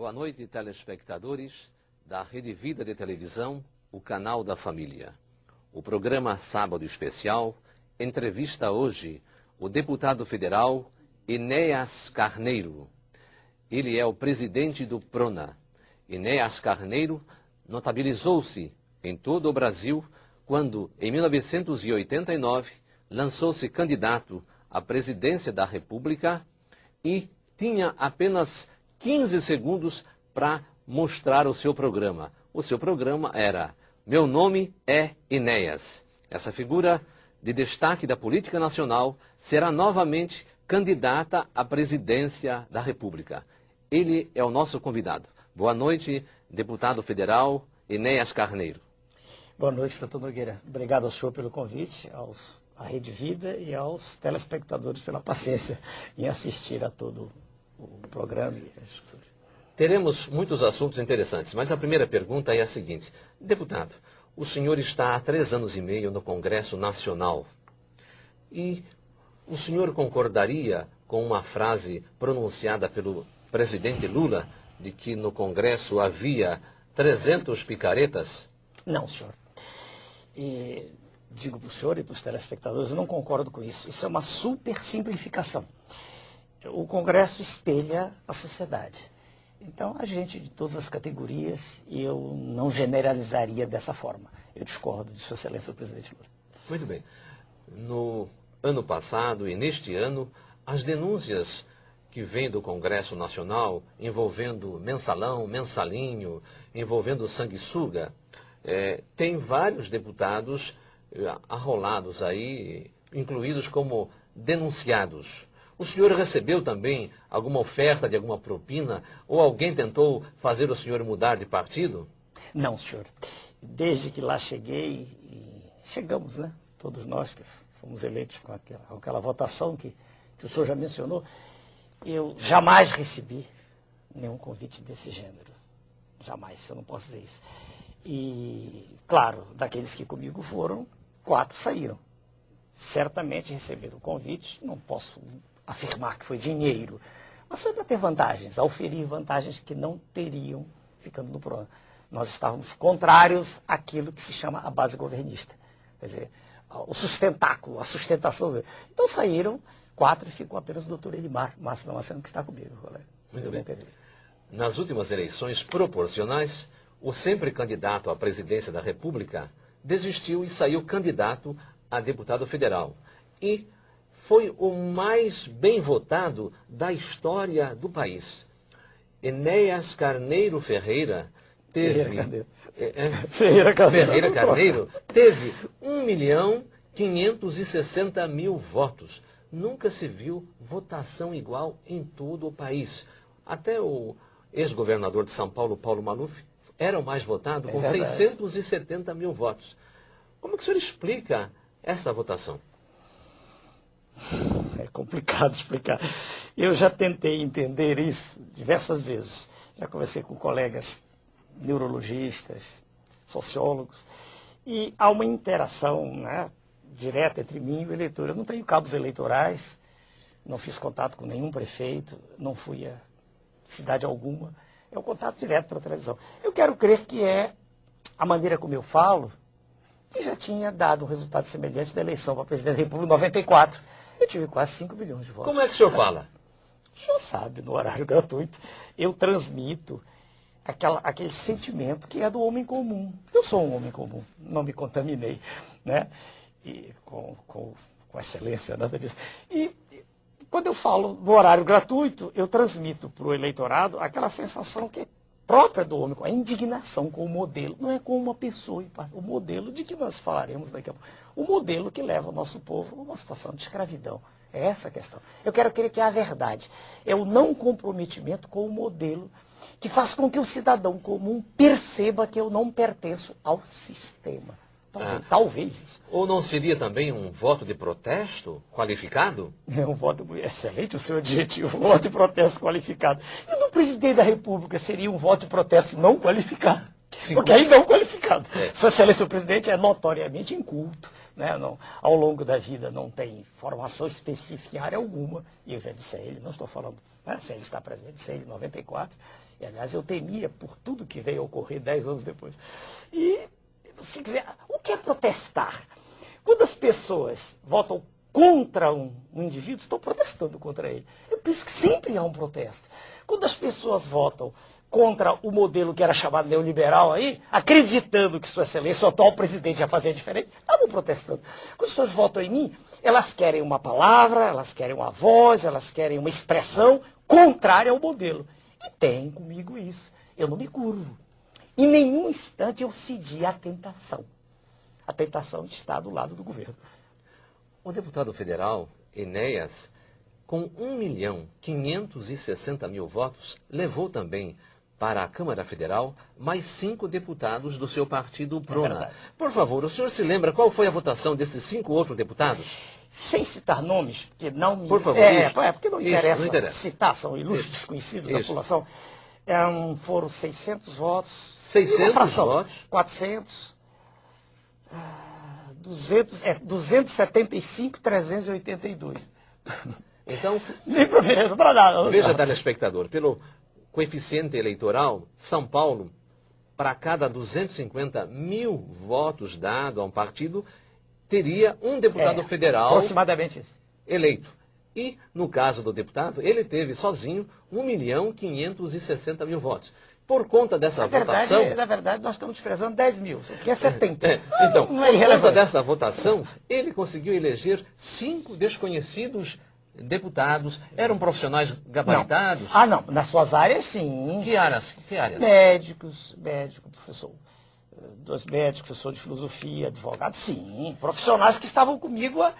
Boa noite, telespectadores da Rede Vida de Televisão, o canal da família. O programa Sábado Especial entrevista hoje o deputado federal Enéas Carneiro. Ele é o presidente do PRONA. Enéas Carneiro notabilizou-se em todo o Brasil quando, em 1989, lançou-se candidato à presidência da República e tinha apenas 15 segundos para mostrar o seu programa. O seu programa era: meu nome é Enéas. Essa figura de destaque da política nacional será novamente candidata à presidência da República. Ele é o nosso convidado. Boa noite, deputado federal Enéas Carneiro. Boa noite, doutor Nogueira. Obrigado ao senhor pelo convite, à Rede Vida e aos telespectadores pela paciência em assistir a todo o programa e as discussões. Teremos muitos assuntos interessantes, mas a primeira pergunta é a seguinte. Deputado, o senhor está há 3 anos e meio no Congresso Nacional e o senhor concordaria com uma frase pronunciada pelo presidente Lula de que no Congresso havia 300 picaretas? Não, senhor. E digo para o senhor e para os telespectadores, eu não concordo com isso. Isso é uma super simplificação. O Congresso espelha a sociedade. Então, a gente de todas as categorias, e eu não generalizaria dessa forma. Eu discordo de Sua Excelência o presidente Lula. Muito bem. No ano passado e neste ano, as denúncias que vêm do Congresso Nacional envolvendo mensalão, mensalinho, envolvendo sanguessuga, tem vários deputados arrolados aí, incluídos como denunciados. O senhor recebeu também alguma oferta de alguma propina ou alguém tentou fazer o senhor mudar de partido? Não, senhor. Desde que lá cheguei, chegamos, né? Todos nós que fomos eleitos com aquela votação que o senhor já mencionou, eu jamais recebi nenhum convite desse gênero. Jamais, eu não posso dizer isso. E, claro, daqueles que comigo foram, 4 saíram. Certamente receberam o convite, não posso afirmar que foi dinheiro, mas foi para ter vantagens, oferir vantagens que não teriam ficando no PRONA. Nós estávamos contrários àquilo que se chama a base governista, quer dizer, o sustentáculo, a sustentação. Então saíram 4 e ficou apenas o doutor Elimar Massa Damasceno, que está comigo. Muito bem. Nas últimas eleições proporcionais, o sempre candidato à presidência da República desistiu e saiu candidato a deputado federal. E foi o mais bem votado da história do país. Enéas Carneiro Ferreira teve... Ferreira Carneiro teve 1.560.000 votos. Nunca se viu votação igual em todo o país. Até o ex-governador de São Paulo, Paulo Maluf, era o mais votado, com 670.000 votos. Como que o senhor explica essa votação? É complicado explicar. Eu já tentei entender isso diversas vezes. Já conversei com colegas neurologistas, sociólogos, e há uma interação, né, direta entre mim e o eleitor. Eu não tenho cabos eleitorais, não fiz contato com nenhum prefeito, não fui a cidade alguma. É um contato direto pela televisão. Eu quero crer que é a maneira como eu falo, que já tinha dado um resultado semelhante da eleição para presidente da República em 94. Eu tive quase 5 milhões de votos. Como é que o senhor fala? O senhor sabe, no horário gratuito, eu transmito aquele sentimento que é do homem comum. Eu sou um homem comum, não me contaminei, né? E com excelência, nada disso. E quando eu falo no horário gratuito, eu transmito para o eleitorado aquela sensação que é própria do homem, a indignação com o modelo, não é com uma pessoa, o modelo de que nós falaremos daqui a pouco, o modelo que leva o nosso povo a uma situação de escravidão. É essa a questão. Eu quero crer que é a verdade, é o não comprometimento com o modelo que faz com que o cidadão comum perceba que eu não pertenço ao sistema. Talvez isso. Ou não seria também um voto de protesto qualificado? É um voto excelente, o seu adjetivo, um voto de protesto qualificado. E no presidente da República seria um voto de protesto não qualificado? Porque aí não qualificado. Sua Excelência, o presidente é notoriamente inculto, né, não, ao longo da vida não tem formação específica em área alguma, e eu já disse a ele, não estou falando, né, se ele está presente, disse a ele em 94, e aliás eu temia por tudo que veio a ocorrer 10 anos depois. E, se quiser, o que é protestar? Quando as pessoas votam contra um indivíduo, estão protestando contra ele. Eu penso que sempre há um protesto. Quando as pessoas votam contra o modelo que era chamado neoliberal aí, acreditando que Sua Excelência, o atual presidente, ia fazer diferente, estavam protestando. Quando as pessoas votam em mim, elas querem uma palavra, elas querem uma voz, elas querem uma expressão contrária ao modelo. E tem comigo isso. Eu não me curvo. Em nenhum instante eu cedi à tentação. A tentação de estar do lado do governo. O deputado federal, Enéas, com 1.560.000 votos, levou também para a Câmara Federal mais 5 deputados do seu partido, Prona. Por favor, o senhor se lembra qual foi a votação desses 5 outros deputados? Sem citar nomes, porque não me... Por favor, porque não interessa citar, são ilustres desconhecidos da população. Foram 600 votos. 600 votos? 400... 275, 382. Então, nem para nada. Veja, telespectador, pelo coeficiente eleitoral, São Paulo, para cada 250.000 votos dados a um partido, teria um deputado federal aproximadamente isso. Eleito. E, no caso do deputado, ele teve sozinho 1.560.000 votos. Por conta dessa votação... Na verdade, nós estamos desprezando 10 mil, que é 70. Então, não é por conta dessa votação, ele conseguiu eleger 5 desconhecidos deputados. Eram profissionais gabaritados? Não. Nas suas áreas, sim. Que áreas? Médico, professor. 2 médicos, professor de filosofia, advogado, sim. Profissionais que estavam comigo há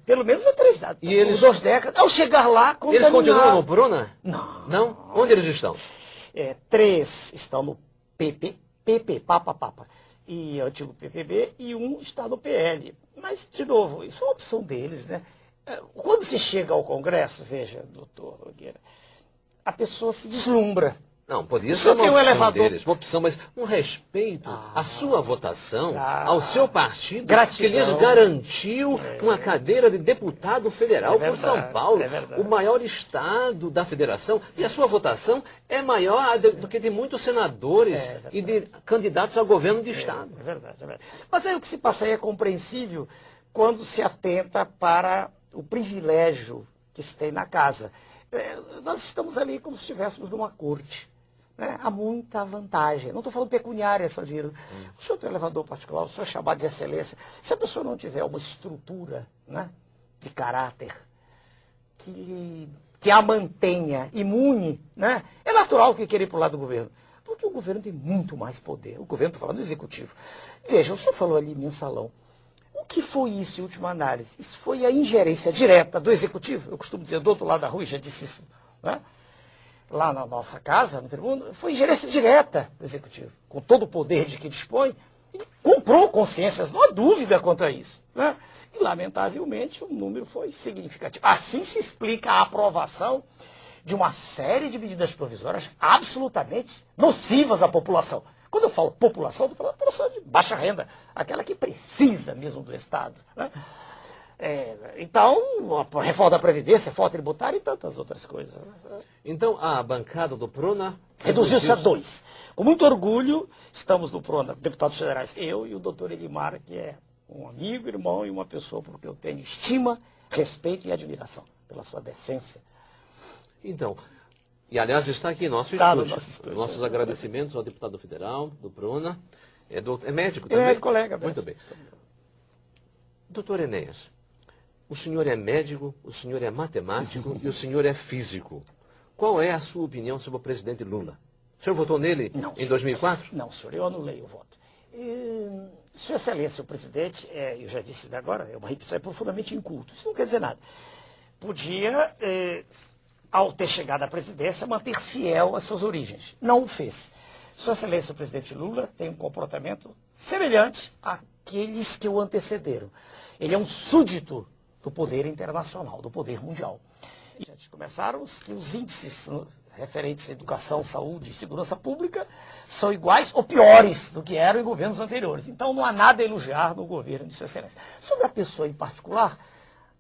pelo menos há 3 décadas. E eles... 2 décadas. Ao chegar lá, eles continuam no Prona? Não. Não? Onde eles estão? 3 estão no PP, Papa, e o antigo PPB, e 1 está no PL. Mas, de novo, isso é uma opção deles, né? Quando se chega ao Congresso, veja, doutor Nogueira, a pessoa se deslumbra. Não, podia ser uma opção deles, uma opção, mas um respeito à sua votação, ao seu partido, que lhes garantiu uma cadeira de deputado federal por São Paulo, o maior estado da federação, e a sua votação é maior do que de muitos senadores e de candidatos ao governo de estado. É verdade. Mas aí o que se passa aí é compreensível quando se atenta para o privilégio que se tem na casa. Nós estamos ali como se estivéssemos numa corte. Né? Há muita vantagem. Não estou falando pecuniária, só dinheiro. O senhor tem um elevador particular, o senhor é chamado de excelência. Se a pessoa não tiver uma estrutura, né, de caráter que a mantenha imune, né, é natural que queira ir para o lado do governo. Porque o governo tem muito mais poder. O governo, estou falando do executivo. Veja, o senhor falou ali mensalão. O que foi isso, em última análise? Isso foi a ingerência direta do executivo. Eu costumo dizer do outro lado da rua, e já disse isso, né? Lá na nossa casa, no tribuno, foi ingerência direta do executivo. Com todo o poder de que dispõe, ele comprou consciências, não há dúvida quanto a isso. Né? E, lamentavelmente, o número foi significativo. Assim se explica a aprovação de uma série de medidas provisórias absolutamente nocivas à população. Quando eu falo população, estou falando da população de baixa renda, aquela que precisa mesmo do Estado. Né? Então, a reforma da Previdência, reforma tributária e tantas outras coisas. Né? Então, a bancada do Prona... reduziu-se a 2. Com muito orgulho, estamos no Prona, deputados federais, eu e o doutor Elimar, que é um amigo, irmão e uma pessoa por que eu tenho estima, respeito e admiração pela sua decência. Então, e aliás está aqui em nosso estúdio. Nossos agradecimentos ao deputado federal do Prona. É médico também? É colega. Muito bem. Doutor Enéas, o senhor é médico, o senhor é matemático e o senhor é físico. Qual é a sua opinião sobre o presidente Lula? O senhor votou nele em 2004? Não, senhor, eu anulei o voto. Sua Excelência, o presidente, eu já disse agora, é uma repetição, é profundamente inculto. Isso não quer dizer nada. Podia, ao ter chegado à presidência, manter-se fiel às suas origens. Não o fez. Sua Excelência, o presidente Lula, tem um comportamento semelhante àqueles que o antecederam. Ele é um súdito do poder internacional, do poder mundial. E começaram os índices referentes à educação, saúde e segurança pública, são iguais ou piores do que eram em governos anteriores. Então não há nada a elogiar no governo de Sua Excelência. Sobre a pessoa em particular,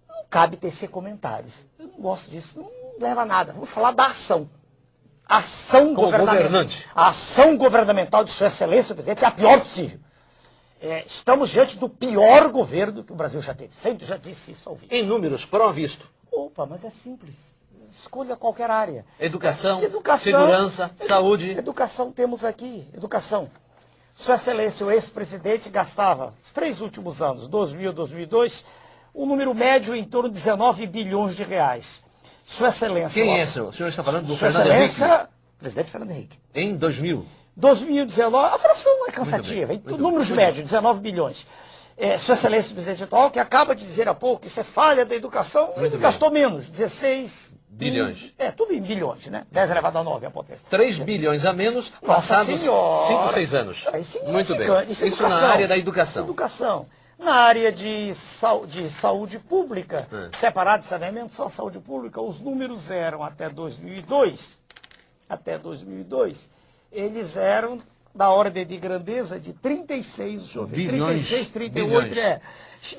não cabe tecer comentários. Eu não gosto disso, não leva a nada. Vou falar da ação. A ação governamental de Sua Excelência, o presidente, é a pior possível. Estamos diante do pior governo que o Brasil já teve. Sempre já disse isso ao vivo. Em números, prove isto. Opa, mas é simples. Escolha qualquer área. Educação, segurança, saúde. Educação temos aqui. Educação. Sua Excelência, o ex-presidente, gastava, os 3 últimos anos, 2000 e 2002, um número médio em torno de 19 bilhões de reais. Sua Excelência... Quem é esse? O senhor está falando do Sua Fernando Henrique? Excelência, presidente Fernando Henrique. Em 2000? 2019, a fração é cansativa, números médios, 19 bilhões. Sua Excelência, o presidente atual, que acaba de dizer há pouco que isso é falha da educação, ele gastou menos, 16 bilhões. Tudo em bilhões, né? 10 elevado a 9 a potência. 3 bilhões a menos, passados 5, 6 anos. Muito bem. Isso na área da educação. Educação. Na área de saúde pública, separado de saneamento, só saúde pública, os números eram até 2002, eles eram da ordem de grandeza de 36, deixa eu ver, bilhões, 36, 38, bilhões.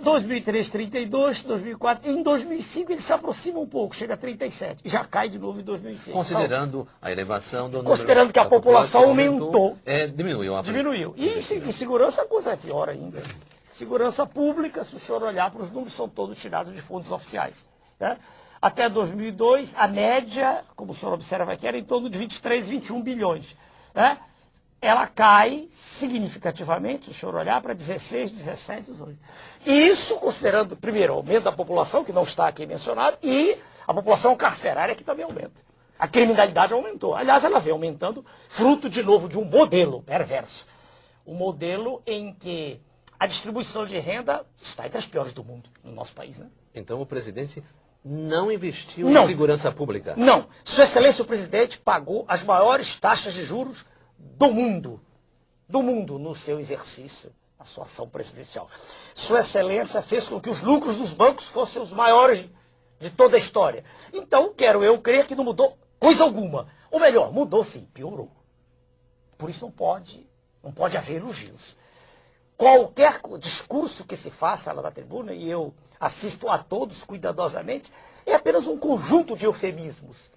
2003, 32, 2004, em 2005 ele se aproxima um pouco, chega a 37, e já cai de novo em 2006. Considerando a elevação do número... Considerando que a população aumentou. Diminuiu. Diminuiu. E em segurança a coisa é pior ainda. Segurança pública, se o senhor olhar para os números, são todos tirados de fundos oficiais. Né? Até 2002, a média, como o senhor observa aqui, era em torno de 23, 21 bilhões. Né? Ela cai significativamente, se o senhor olhar, para 16, 17, 18. Isso considerando, primeiro, o aumento da população, que não está aqui mencionado, e a população carcerária, que também aumenta. A criminalidade aumentou. Aliás, ela vem aumentando, fruto, de novo, de um modelo perverso. Um modelo em que a distribuição de renda está entre as piores do mundo, no nosso país. Né? Então o presidente não investiu em segurança pública? Não. Sua Excelência, o presidente pagou as maiores taxas de juros do mundo, no seu exercício, na sua ação presidencial. Sua Excelência fez com que os lucros dos bancos fossem os maiores de toda a história. Então, quero eu crer que não mudou coisa alguma. Ou melhor, mudou sim, piorou. Por isso não pode haver elogios. Qualquer discurso que se faça lá na tribuna, e eu assisto a todos cuidadosamente, é apenas um conjunto de eufemismos.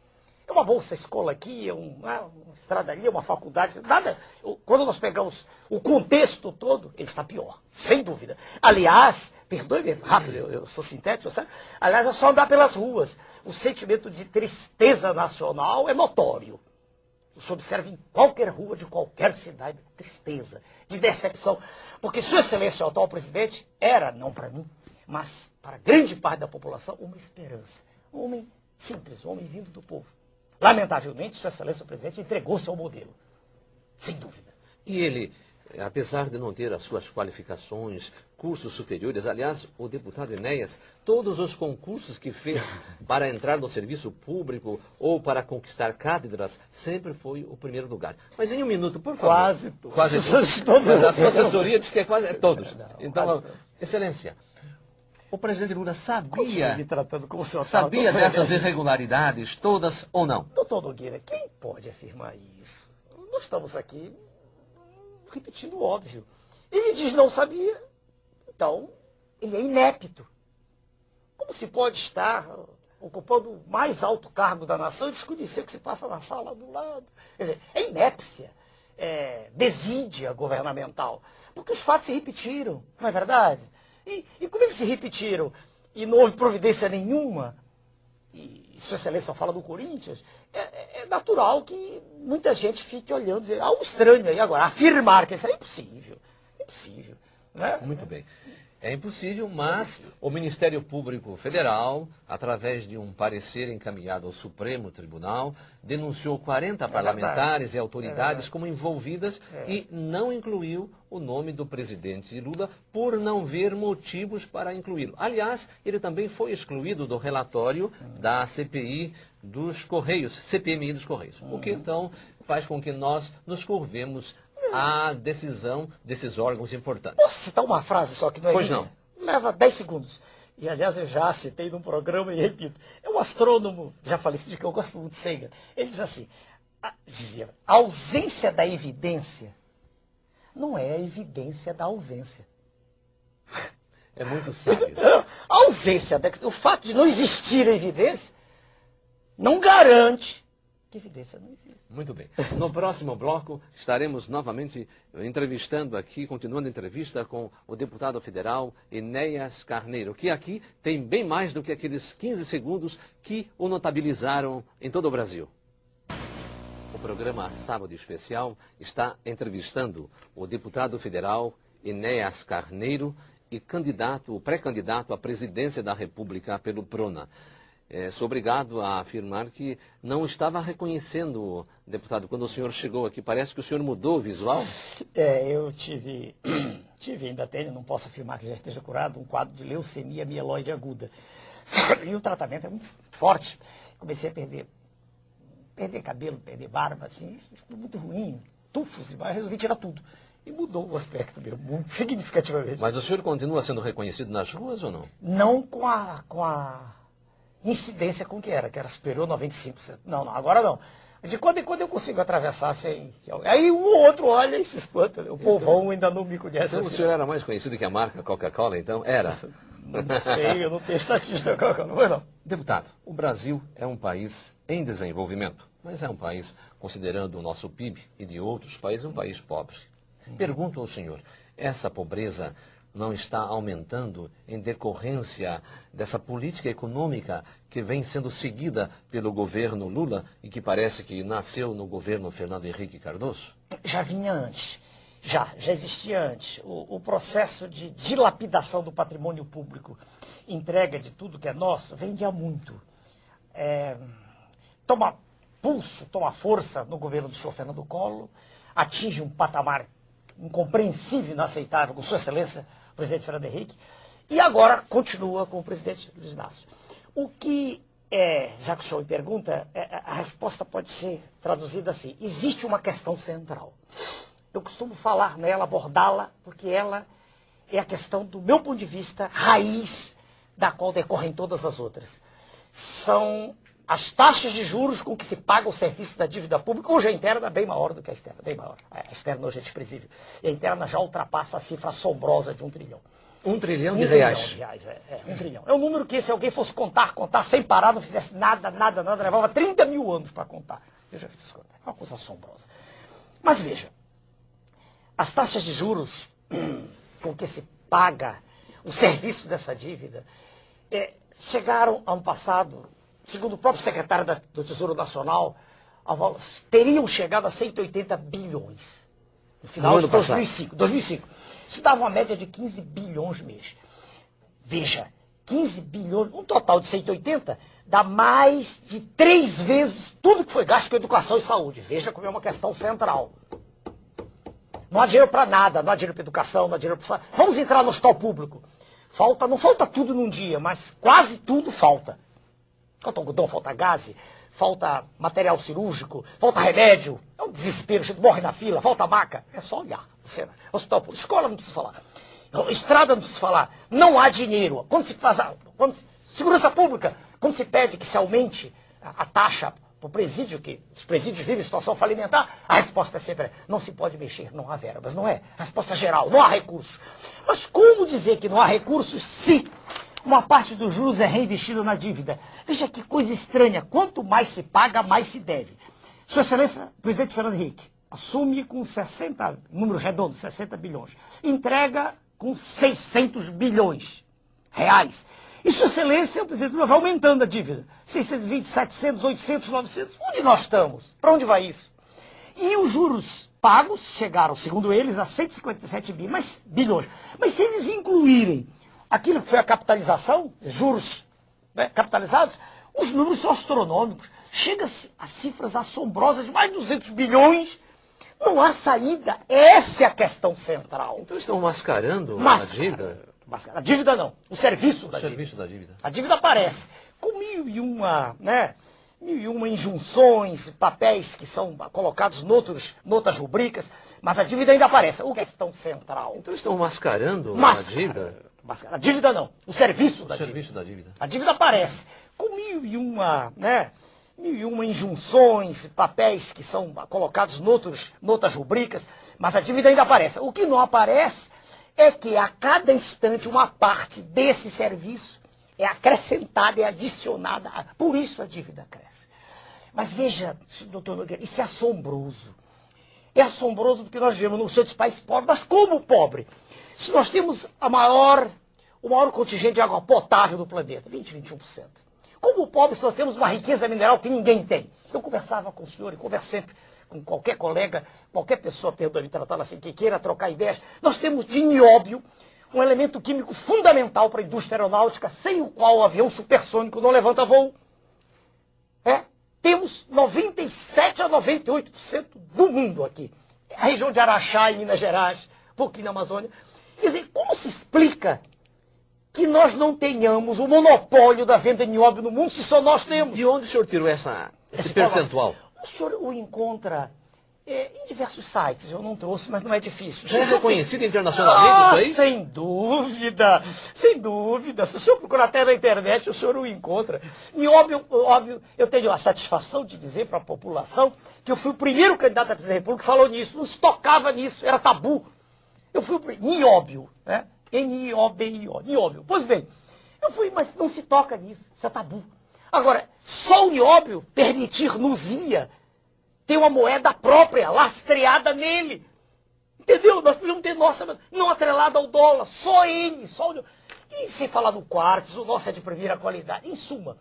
É uma bolsa escola aqui, é uma estrada ali, é uma faculdade, nada. Quando nós pegamos o contexto todo, ele está pior, sem dúvida. Aliás, perdoe-me, rápido, eu sou sintético, sabe? Aliás, é só andar pelas ruas. O sentimento de tristeza nacional é notório. Você observa em qualquer rua de qualquer cidade, de tristeza, de decepção. Porque Sua Excelência, o atual presidente, era, não para mim, mas para grande parte da população, uma esperança. Um homem simples, um homem vindo do povo. Lamentavelmente, Sua Excelência, o presidente, entregou-se ao modelo. Sem dúvida. E ele, apesar de não ter as suas qualificações, cursos superiores, aliás, o deputado Enéas, todos os concursos que fez para entrar no serviço público ou para conquistar cátedras, sempre foi o primeiro lugar. Mas em um minuto, por favor. Quase todos. Quase todos. A sua assessoria diz que é quase todos. Então, Excelência, o presidente Lula sabia dessas irregularidades todas ou não? Doutor Nogueira, quem pode afirmar isso? Nós estamos aqui repetindo o óbvio. Ele diz não sabia, então ele é inepto. Como se pode estar ocupando o mais alto cargo da nação e desconhecer o que se passa na sala do lado? Quer dizer, é inépcia, é desídia governamental. Porque os fatos se repetiram, não é verdade? E como é que se repetiram? E não houve providência nenhuma? E Sua Excelência só fala do Corinthians? É natural que muita gente fique olhando e dizer, um estranho aí agora. Afirmar que isso é impossível. Impossível. Né? Muito bem. É impossível, mas o Ministério Público Federal, através de um parecer encaminhado ao Supremo Tribunal, denunciou 40 parlamentares e autoridades como envolvidas e não incluiu o nome do presidente Lula por não ver motivos para incluí-lo. Aliás, ele também foi excluído do relatório da CPI dos Correios, CPMI dos Correios, o que então faz com que nós nos curvemos à decisão desses órgãos importantes. Posso citar uma frase só que não é Pois minha? não. Leva 10 segundos. e aliás eu já citei num programa e repito, é um astrônomo, já falecido, que eu gosto muito de Sagan. Ele diz assim, dizia, a ausência da evidência não é a evidência da ausência. É muito sábio. A ausência, o fato de não existir evidência, não garante que evidência não existe. Muito bem. No próximo bloco, estaremos novamente entrevistando aqui, continuando a entrevista com o deputado federal Enéas Carneiro, que aqui tem bem mais do que aqueles 15 segundos que o notabilizaram em todo o Brasil. O programa Sábado Especial está entrevistando o deputado federal Enéas Carneiro e pré-candidato à presidência da República pelo PRONA. Sou obrigado a afirmar que não estava reconhecendo, deputado, quando o senhor chegou aqui. Parece que o senhor mudou o visual. Eu tive, ainda tenho, não posso afirmar que já esteja curado, um quadro de leucemia mieloide aguda. E o tratamento é muito forte. Comecei a perder cabelo, perder barba, assim, ficou muito ruim, tufos demais, resolvi tirar tudo. E mudou o aspecto meu, muito significativamente. Mas o senhor continua sendo reconhecido nas ruas ou não? Não com a incidência com que era superior a 95%. Não, agora não. De quando em quando eu consigo atravessar sem... Aí um ou outro olha e se espanta. O povão ainda não me conhece. Então assim. O senhor era mais conhecido que a marca Coca-Cola, então? Era? Não sei, eu não tenho estatística Coca-Cola, não. Deputado, o Brasil é um país em desenvolvimento, mas é um país, considerando o nosso PIB e de outros países, um país pobre. Pergunto ao senhor, essa pobreza não está aumentando em decorrência dessa política econômica que vem sendo seguida pelo governo Lula e que parece que nasceu no governo Fernando Henrique Cardoso? Já vinha antes. Já existia antes. O processo de dilapidação do patrimônio público, entrega de tudo que é nosso, vem de há muito. Toma pulso, toma força no governo do senhor Fernando Collor, atinge um patamar incompreensível, inaceitável, com sua excelência, o presidente Fernando Henrique, e agora continua com o presidente Luiz Inácio. O que, já que o senhor me pergunta, a resposta pode ser traduzida assim, existe uma questão central. Eu costumo falar nela, abordá-la, porque ela é a questão, do meu ponto de vista, raiz da qual decorrem todas as outras. São as taxas de juros com que se paga o serviço da dívida pública, hoje a interna é bem maior do que a externa, bem maior. A externa hoje é desprezível. E a interna já ultrapassa a cifra assombrosa de 1 trilhão. 1 trilhão de Um reais? 1 trilhão de reais, 1 trilhão. É um número que, se alguém fosse contar sem parar, não fizesse nada, levava 30 mil anos para contar. Eu já fiz isso contar. É uma coisa assombrosa. Mas veja, as taxas de juros com que se paga o serviço dessa dívida chegaram, ano passado, segundo o próprio secretário do Tesouro Nacional, teriam chegado a 180 bilhões no final de 2005. Isso dava uma média de 15 bilhões mês. Veja, 15 bilhões, um total de 180, dá mais de 3 vezes tudo que foi gasto com educação e saúde. Veja como é uma questão central. Não há dinheiro para nada, não há dinheiro para educação, não há dinheiro para saúde. Vamos entrar no hospital público. Não falta tudo num dia, mas quase tudo falta. Falta algodão, falta gás, falta material cirúrgico, falta remédio. É um desespero, a gente morre na fila, falta maca. É só olhar. Hospital público, escola não precisa falar. Estrada não precisa falar. Não há dinheiro. Segurança pública, quando se pede que se aumente a taxa para o presídio, que os presídios vivem em situação falimentar, a resposta é sempre, não se pode mexer, não há verbas, não é? A resposta é geral, não há recursos. Mas como dizer que não há recursos se uma parte dos juros é reinvestida na dívida? Veja que coisa estranha, quanto mais se paga, mais se deve. Sua Excelência, presidente Fernando Henrique, assume com 60, números redondos, 60 bilhões. Entrega com 600 bilhões reais. E Sua Excelência, o presidente Lula, vai aumentando a dívida. 620, 700, 800, 900. Onde nós estamos? Para onde vai isso? E os juros pagos chegaram, segundo eles, a 157 bilhões. Mas se eles incluírem aquilo que foi a capitalização, juros capitalizados, os números são astronômicos. Chega-se a cifras assombrosas de mais de 200 bilhões. Não há saída. Essa é a questão central. Então estão mascarando a dívida? A dívida não. O serviço da dívida. A dívida aparece com mil e uma injunções, papéis que são colocados noutras rubricas, mas a dívida ainda aparece. O questão central. Então estão mascarando a dívida? A dívida não, o serviço da serviço da dívida. A dívida aparece com mil e uma injunções, papéis que são colocados noutras rubricas, mas a dívida ainda aparece. O que não aparece é que a cada instante uma parte desse serviço é acrescentada, é adicionada, por isso a dívida cresce. Mas veja, doutor Nogueira, isso é assombroso. É assombroso porque nós vivemos num seio dos países pobres, mas como pobre? Se nós temos o maior contingente de água potável do planeta, 21%. Como pobre, se nós temos uma riqueza mineral que ninguém tem. Eu conversava com o senhor e converso sempre com qualquer colega, qualquer pessoa, perdoe-me tratá-la assim, que queira trocar ideias. Nós temos de nióbio, um elemento químico fundamental para a indústria aeronáutica, sem o qual o avião supersônico não levanta voo. Temos 97% a 98% do mundo aqui. A região de Araxá, em Minas Gerais, um pouquinho na Amazônia. Quer dizer, como se explica que nós não tenhamos o monopólio da venda de nióbio no mundo, se só nós temos? De onde o senhor tirou esse percentual? O senhor o encontra em diversos sites. Eu não trouxe, mas não é difícil. É reconhecido internacionalmente isso aí? Sem dúvida, sem dúvida. Se o senhor procurar até na internet, o senhor o encontra. Nióbio, óbvio, eu tenho a satisfação de dizer para a população que eu fui o primeiro candidato à presidência da República que falou nisso, não se tocava nisso, era tabu. Eu fui o primeiro. Nióbio, né? N-I-O-B-I-O, nióbio. Pois bem, eu fui, mas não se toca nisso, isso é tabu. Agora, só o nióbio permitir-nos-ia ter uma moeda própria, lastreada nele. Entendeu? Nós podíamos ter nossa, não atrelada ao dólar, só ele, só o... E sem falar no quartzo, o nosso é de primeira qualidade. Em suma,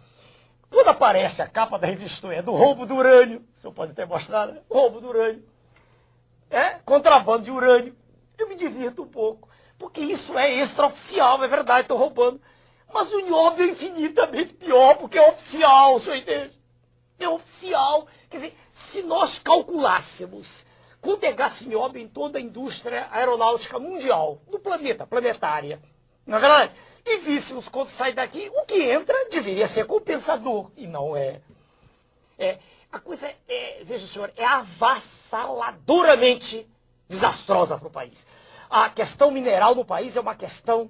quando aparece a capa da revista do roubo do urânio, o senhor pode ter mostrado, né? Roubo do urânio, contrabando de urânio, eu me divirto um pouco, porque isso é extraoficial, é verdade, estou roubando. Mas o nióbio é infinitamente pior, porque é oficial, o senhor entende? É oficial. Quer dizer, se nós calculássemos quanto é gasto de nióbio em toda a indústria aeronáutica mundial, do planeta, planetária, não é verdade? E víssemos quanto sai daqui, o que entra deveria ser compensador, e não é. A coisa veja o senhor, é avassaladoramente desastrosa para o país. A questão mineral no país é uma questão,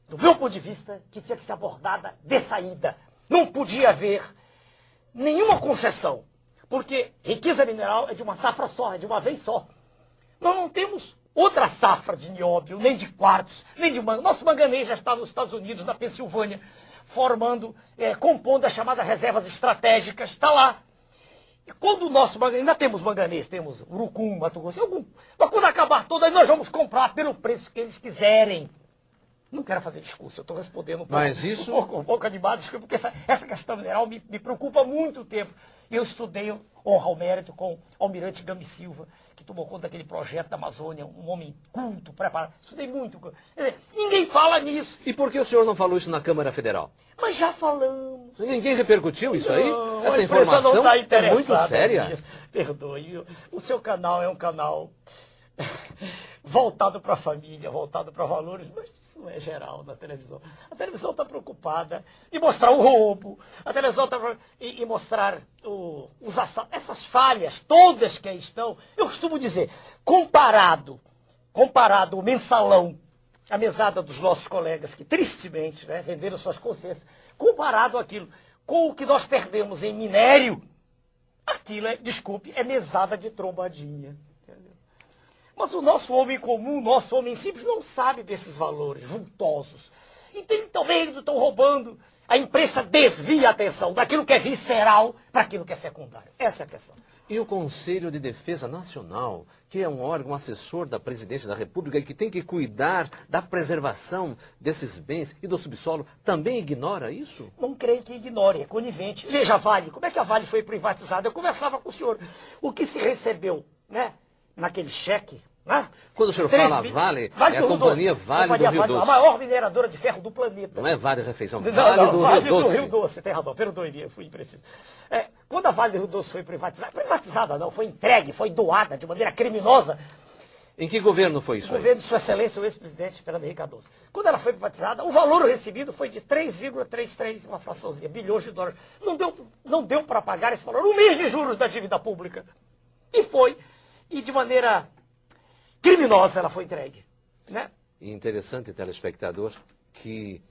do meu ponto de vista, que tinha que ser abordada de saída. Não podia haver nenhuma concessão, porque riqueza mineral é de uma safra só, é de uma vez só. Nós não temos outra safra de nióbio, nem de quartzo, nem de manganês. Nosso manganês já está nos Estados Unidos, na Pensilvânia, compondo as chamadas reservas estratégicas, está lá. E quando o nosso manganês, ainda temos manganês, temos urucum, Mato Grosso, mas quando acabar todo, aí nós vamos comprar pelo preço que eles quiserem. Não quero fazer discurso, eu estou respondendo um pouco animado, porque essa questão mineral me preocupa há muito tempo. Eu estudei, honra ao mérito, com o almirante Gami Silva, que tomou conta daquele projeto da Amazônia, um homem culto, preparado. Estudei muito. Ninguém fala nisso. E por que o senhor não falou isso na Câmara Federal? Mas já falamos. Ninguém repercutiu isso aí? Não, essa informação não tá é muito séria. Perdoe, o seu canal é um canal voltado para a família, voltado para valores, mas isso não é geral na televisão. A televisão está preocupada em mostrar o roubo, a televisão está em mostrar essas falhas todas que aí estão. Eu costumo dizer, comparado o mensalão, a mesada dos nossos colegas que tristemente venderam suas consciências, comparado aquilo com o que nós perdemos em minério, aquilo é mesada de trombadinha. Mas o nosso homem comum, o nosso homem simples, não sabe desses valores vultosos. Então eles estão roubando. A imprensa desvia a atenção daquilo que é visceral para aquilo que é secundário. Essa é a questão. E o Conselho de Defesa Nacional, que é um órgão assessor da Presidência da República e que tem que cuidar da preservação desses bens e do subsolo, também ignora isso? Não creio que ignore, é conivente. Veja a Vale, como é que a Vale foi privatizada? Eu conversava com o senhor. O que se recebeu, naquele cheque, Quando o senhor fala Vale, é a companhia Vale do Rio Doce. A maior mineradora de ferro do planeta. Não é Vale Refeição, Vale do Rio Doce. Rio Doce, tem razão, perdoe-me, eu fui impreciso. Quando a Vale do Rio Doce foi privatizada não, foi entregue, foi doada de maneira criminosa. Em que governo foi isso? O governo de Sua Excelência, o ex-presidente Fernando Henrique Cardoso. Quando ela foi privatizada, o valor recebido foi de 3,33, uma fraçãozinha, bilhões de dólares. Não deu para pagar esse valor, um mês de juros da dívida pública. E de maneira criminosa ela foi entregue. Interessante, telespectador, que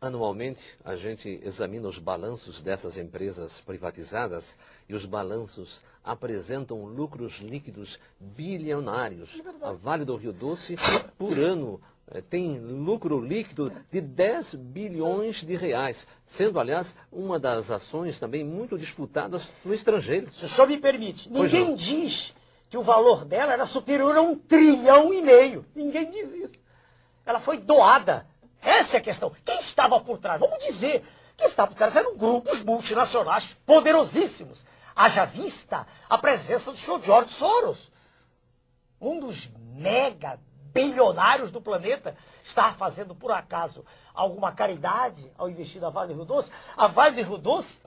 anualmente a gente examina os balanços dessas empresas privatizadas e os balanços apresentam lucros líquidos bilionários. A Vale do Rio Doce, por ano, tem lucro líquido de 10 bilhões de reais, sendo, aliás, uma das ações também muito disputadas no estrangeiro. Se o senhor me permite, Pois ninguém não. diz que o valor dela era superior a 1,5 trilhão. Ninguém diz isso. Ela foi doada. Essa é a questão. Quem estava por trás? Vamos dizer, quem estava por trás eram grupos multinacionais poderosíssimos. Haja vista a presença do senhor George Soros, um dos mega bilionários do planeta. Estava fazendo, por acaso, alguma caridade ao investir na Vale do Rio Doce? A Vale do Rio Doce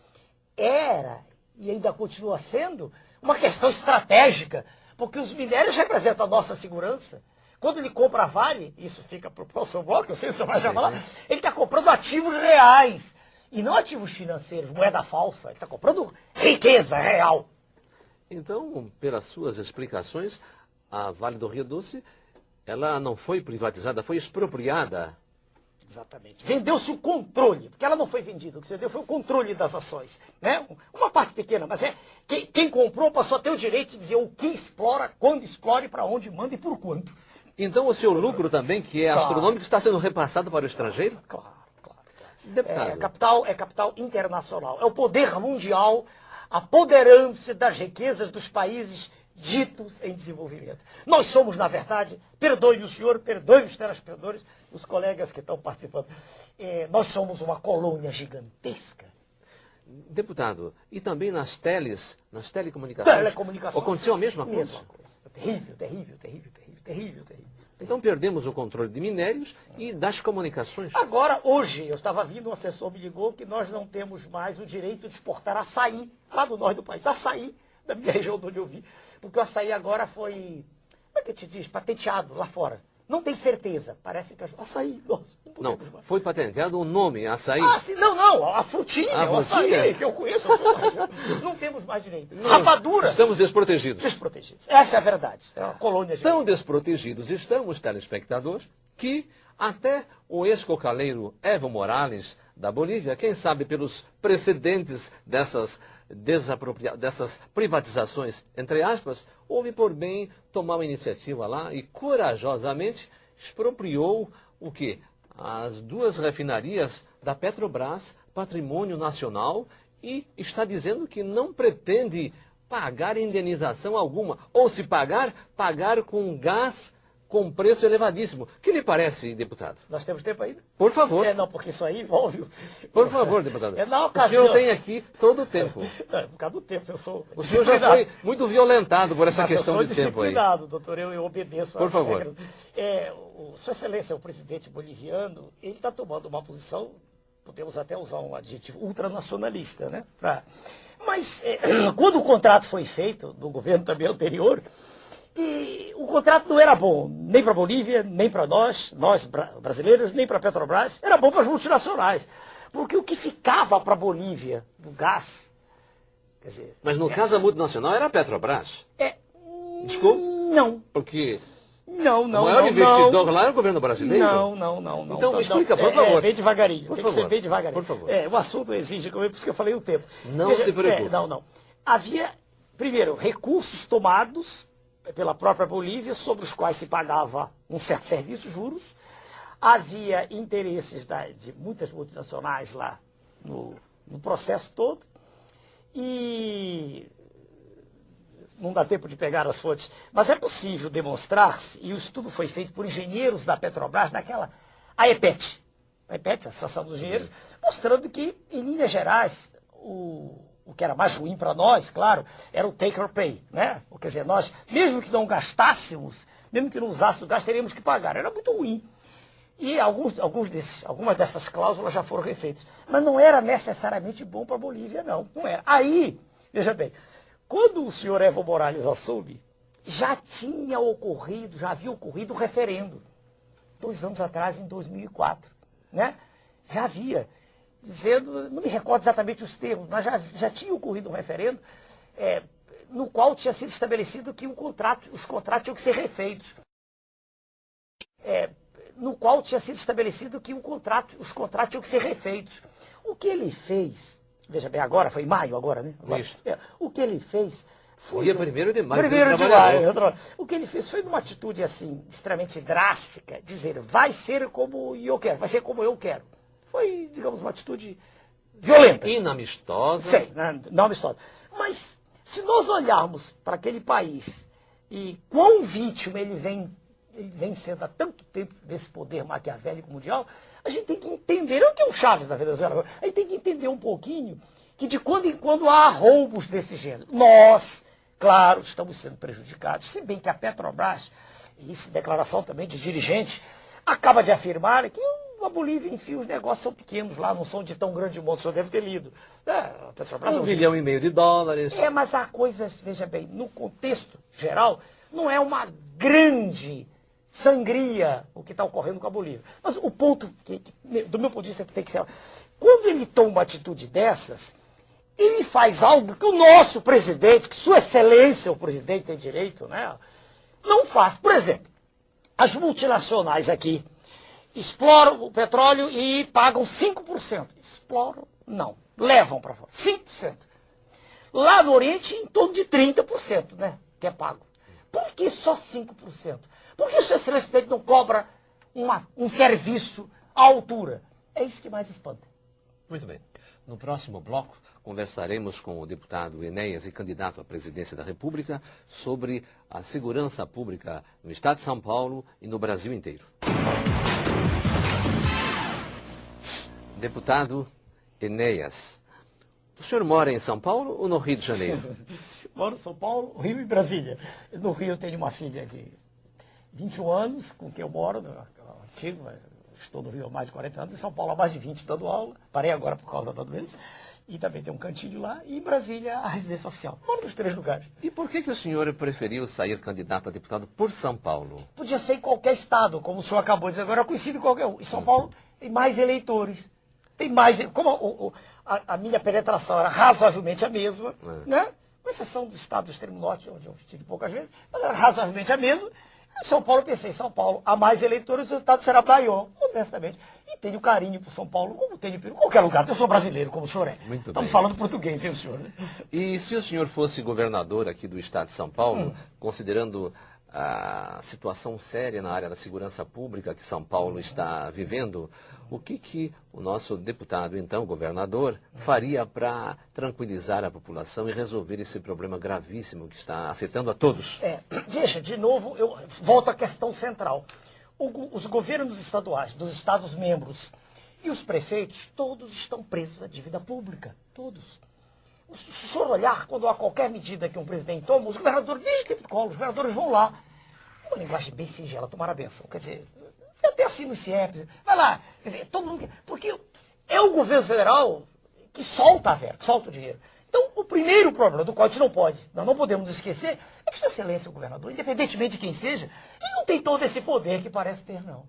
era, e ainda continua sendo, uma questão estratégica, porque os minérios representam a nossa segurança. Quando ele compra a Vale, isso fica para o próximo bloco, eu sei se você vai chamar lá, ele está comprando ativos reais, e não ativos financeiros, moeda falsa. Ele está comprando riqueza real. Então, pelas suas explicações, a Vale do Rio Doce, ela não foi privatizada, foi expropriada. Exatamente. Vendeu-se o controle, porque ela não foi vendida, o que se vendeu foi o controle das ações. Né? Uma parte pequena, mas quem comprou passou a ter o direito de dizer o que explora, quando explora, para onde manda e por quanto. Então, o seu lucro também, que é astronômico, está sendo repassado para o estrangeiro? Claro. Deputado. É capital internacional. É o poder mundial apoderando-se das riquezas dos países ditos em desenvolvimento. Nós somos, na verdade, perdoe o senhor, perdoe os telespectadores, os colegas que estão participando, nós somos uma colônia gigantesca. Deputado, e também nas telecomunicações? Telecomunicações. Aconteceu a mesma coisa? Terrível. Então perdemos o controle de minérios e das comunicações. Agora, hoje, eu estava vindo, um assessor me ligou que nós não temos mais o direito de exportar açaí lá do norte do país. Açaí, da minha região de onde eu vi. Porque o açaí agora foi, como é que te diz, patenteado lá fora. Não tem certeza. Parece que açaí, nossa, Não, foi patenteado o nome, açaí. Ah, sim, não, a frutinha, o açaí, que eu conheço, não temos mais direito. Rapadura. Estamos desprotegidos. Desprotegidos. Essa é a verdade. É uma colônia Tão gigante. desprotegidos estão os telespectadores que até o ex-cocaleiro Evo Morales, da Bolívia, quem sabe pelos precedentes dessas privatizações, entre aspas, houve por bem tomar uma iniciativa lá e corajosamente expropriou o quê? As 2 refinarias da Petrobras, patrimônio nacional, e está dizendo que não pretende pagar indenização alguma, ou se pagar com gás com preço elevadíssimo. O que lhe parece, deputado? Nós temos tempo ainda? Por favor. Não, porque isso aí envolve... Por favor, deputado. Na ocasião... O senhor tem aqui todo o tempo. Não, por causa do tempo, eu sou O senhor já foi muito violentado por essa Mas questão de tempo aí. eu sou disciplinado, doutor, eu obedeço Por às favor. regras. Sua Excelência, o presidente boliviano, ele está tomando uma posição, podemos até usar um adjetivo, ultranacionalista, né? Mas quando o contrato foi feito, no governo também anterior, e o contrato não era bom, nem para a Bolívia, nem para nós brasileiros, nem para a Petrobras, era bom para as multinacionais. Porque o que ficava para a Bolívia do gás, quer dizer... Mas no caso a multinacional era a Petrobras. Desculpa? Não. Porque Não. o maior investidor lá era o governo brasileiro. Não. Então me explica, por favor. Bem devagarinho, Por tem favor. que ser bem devagarinho. Por favor. O assunto exige, por isso que eu falei o tempo. Não se preocupe. Não. Havia, primeiro, recursos tomados pela própria Bolívia, sobre os quais se pagava um certo serviço, juros. Havia interesses de muitas multinacionais lá no processo todo. E não dá tempo de pegar as fontes, mas é possível demonstrar-se, e o estudo foi feito por engenheiros da Petrobras, a EPET, a Associação dos Engenheiros, mostrando que, em linhas gerais, o que era mais ruim para nós, claro, era o take or pay, né? Quer dizer, nós, mesmo que não gastássemos, mesmo que não usássemos gás, teríamos que pagar. Era muito ruim. E algumas dessas cláusulas já foram refeitas. Mas não era necessariamente bom para a Bolívia, não. Não era. Aí, veja bem, quando o senhor Evo Morales assume, já havia ocorrido o referendo, 2 anos atrás, em 2004, né? Já havia, dizendo, não me recordo exatamente os termos, mas já tinha ocorrido um referendo no qual tinha sido estabelecido que os contratos tinham que ser refeitos. no qual tinha sido estabelecido que os contratos tinham que ser refeitos. O que ele fez, veja bem, agora, foi em maio agora, né? Agora, o que ele fez foi... Dia 1º de maio. 1º de maio. O que ele fez foi numa atitude, assim, extremamente drástica, dizer, vai ser como eu quero, vai ser como eu quero. Foi, digamos, uma atitude violenta. Inamistosa. Sim, não amistosa. Mas, se nós olharmos para aquele país e quão vítima ele vem sendo há tanto tempo desse poder maquiavélico mundial, a gente tem que entender, não que é o Chaves da Venezuela, a gente tem que entender um pouquinho que de quando em quando há roubos desse gênero. Nós, claro, estamos sendo prejudicados, se bem que a Petrobras, e isso declaração também de dirigente, acaba de afirmar que a Bolívia, enfim, os negócios são pequenos lá, não são de tão grande monte, o senhor deve ter lido. A Petrobras, $1,5 bilhão. Mas há coisas, veja bem, no contexto geral, não é uma grande sangria o que está ocorrendo com a Bolívia. Mas o ponto, do meu ponto de vista, que tem que ser... Quando ele toma uma atitude dessas, ele faz algo que o nosso presidente, que Sua Excelência, o presidente, tem direito, né, não faz. Por exemplo, as multinacionais aqui exploram o petróleo e pagam 5%. Exploram? Não. Levam para fora. 5%. Lá no Oriente, em torno de 30%, né, que é pago. Por que só 5%? Por que o Sua Excelência presidente não cobra um serviço à altura? É isso que mais espanta. Muito bem. No próximo bloco, conversaremos com o deputado Enéas e candidato à presidência da República sobre a segurança pública no estado de São Paulo e no Brasil inteiro. Deputado Enéas, o senhor mora em São Paulo ou no Rio de Janeiro? Moro em São Paulo, Rio e Brasília. No Rio eu tenho uma filha de 21 anos, com quem eu moro, antigo, estou no Rio há mais de 40 anos, em São Paulo há mais de 20 dando aula, parei agora por causa da doença, e também tem um cantinho lá, e em Brasília a residência oficial. Moro nos 3 lugares. E por que o senhor preferiu sair candidato a deputado por São Paulo? Podia ser em qualquer estado, como o senhor acabou de dizer agora, conhecido em qualquer um. Em São Paulo tem mais eleitores, tem mais... Como a minha penetração era razoavelmente a mesma, né? Com exceção do estado do extremo norte, onde eu estive poucas vezes, mas era razoavelmente a mesma. Em São Paulo, eu pensei, São Paulo, há mais eleitores, o resultado será maior, honestamente. E tenho carinho por São Paulo, como tenho por qualquer lugar. Eu sou brasileiro, como o senhor é. Muito Estamos bem. falando português, hein, o senhor? Né? E se o senhor fosse governador aqui do estado de São Paulo, considerando a situação séria na área da segurança pública que São Paulo está vivendo, o que o nosso deputado, então governador, faria para tranquilizar a população e resolver esse problema gravíssimo que está afetando a todos? Veja, de novo, eu volto à questão central. Os governos estaduais, dos estados-membros e os prefeitos, todos estão presos à dívida pública. Todos. Se o senhor olhar, quando há qualquer medida que um presidente toma, os governadores, desde o tempo de Collor, os governadores vão lá. Uma linguagem bem singela, tomar a benção. Quer dizer, até assim no CIEP, vai lá. Quer dizer, todo mundo... Porque é o governo federal que solta a verba, que solta o dinheiro. Então, o primeiro problema do qual a gente nós não podemos esquecer, é que Sua Excelência, o governador, independentemente de quem seja, ele não tem todo esse poder que parece ter, não.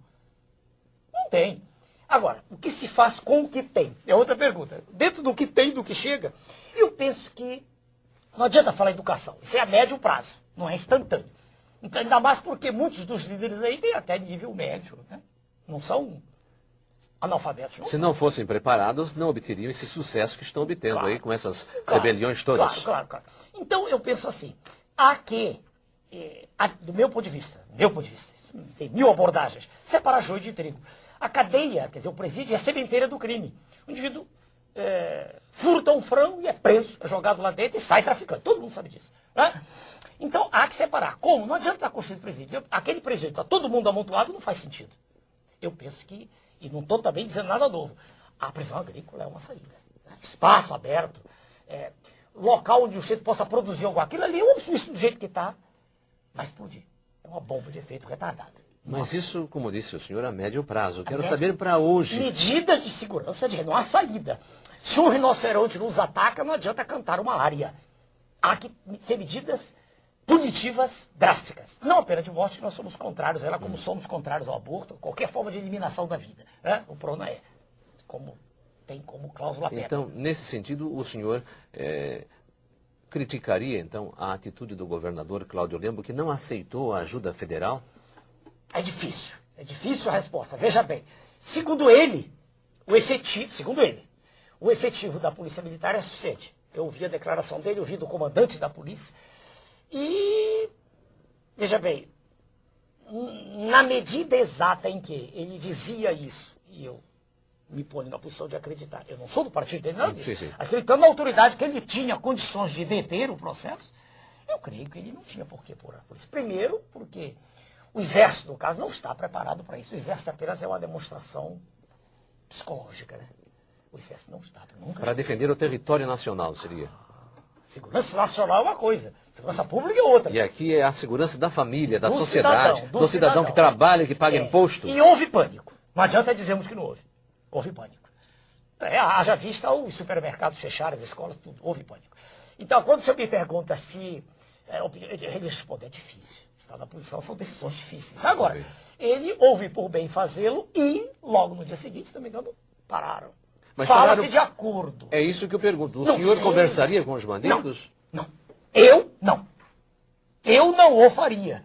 Não tem. Agora, o que se faz com o que tem? É outra pergunta. Dentro do que tem, do que chega, eu penso que não adianta falar educação. Isso é a médio prazo, não é instantâneo. Então, ainda mais porque muitos dos líderes aí têm até nível médio, né? Não são analfabetos. Não Se não fossem preparados, não obteriam esse sucesso que estão obtendo aí com essas rebeliões todas. Claro. Então, eu penso assim, há que, do meu ponto de vista, tem 1000 abordagens, separar joio de trigo. A cadeia, quer dizer, o presídio é a sementeira do crime. O indivíduo furta um frango e é preso, é jogado lá dentro e sai traficando. Todo mundo sabe disso. Né? Então, há que separar. Como? Não adianta estar construindo presídio. Aquele presídio, está todo mundo amontoado, não faz sentido. Eu penso que, e não estou também dizendo nada novo, a prisão agrícola é uma saída. Né? Espaço aberto, local onde o sujeito possa produzir algo. Aquilo ali, isso do jeito que está, vai explodir. É uma bomba de efeito retardado. Mas isso, como disse o senhor, a médio prazo. Quero saber para hoje. Medidas de segurança, não há saída. Se um rinoceronte nos ataca, não adianta cantar uma área. Há que ter medidas punitivas drásticas. Não a pena de morte, que nós somos contrários a ela, como somos contrários ao aborto, qualquer forma de eliminação da vida. Né? O PRONA tem como cláusula pétrea. Então, nesse sentido, o senhor criticaria, então, a atitude do governador Cláudio Lembo, que não aceitou a ajuda federal? É difícil. É difícil a resposta. Veja bem, segundo ele, o efetivo da Polícia Militar é suficiente. Eu ouvi a declaração dele, ouvi do comandante da polícia. E, veja bem, na medida exata em que ele dizia isso, e eu me ponho na posição de acreditar, eu não sou do partido dele, não disso, acreditando na autoridade que ele tinha condições de deter o processo, eu creio que ele não tinha por que pôr a polícia. Primeiro, porque o Exército, no caso, não está preparado para isso. O Exército apenas é uma demonstração psicológica, né? O Exército não está. Para defender o território nacional, seria? Segurança nacional é uma coisa, segurança pública é outra. E aqui é a segurança da família, da sociedade, do cidadão que trabalha, que paga imposto. E houve pânico. Não adianta dizermos que não houve. Houve pânico. Haja vista os supermercados fecharam, as escolas, tudo. Houve pânico. Então, quando você me pergunta se... ele responde, é difícil. Está na posição, são decisões difíceis. Agora, ele houve por bem fazê-lo e, logo no dia seguinte, se não me engano, pararam. Mas fala-se de acordo. É isso que eu pergunto. O senhor conversaria com os bandidos? Não. Eu não. Eu não o faria.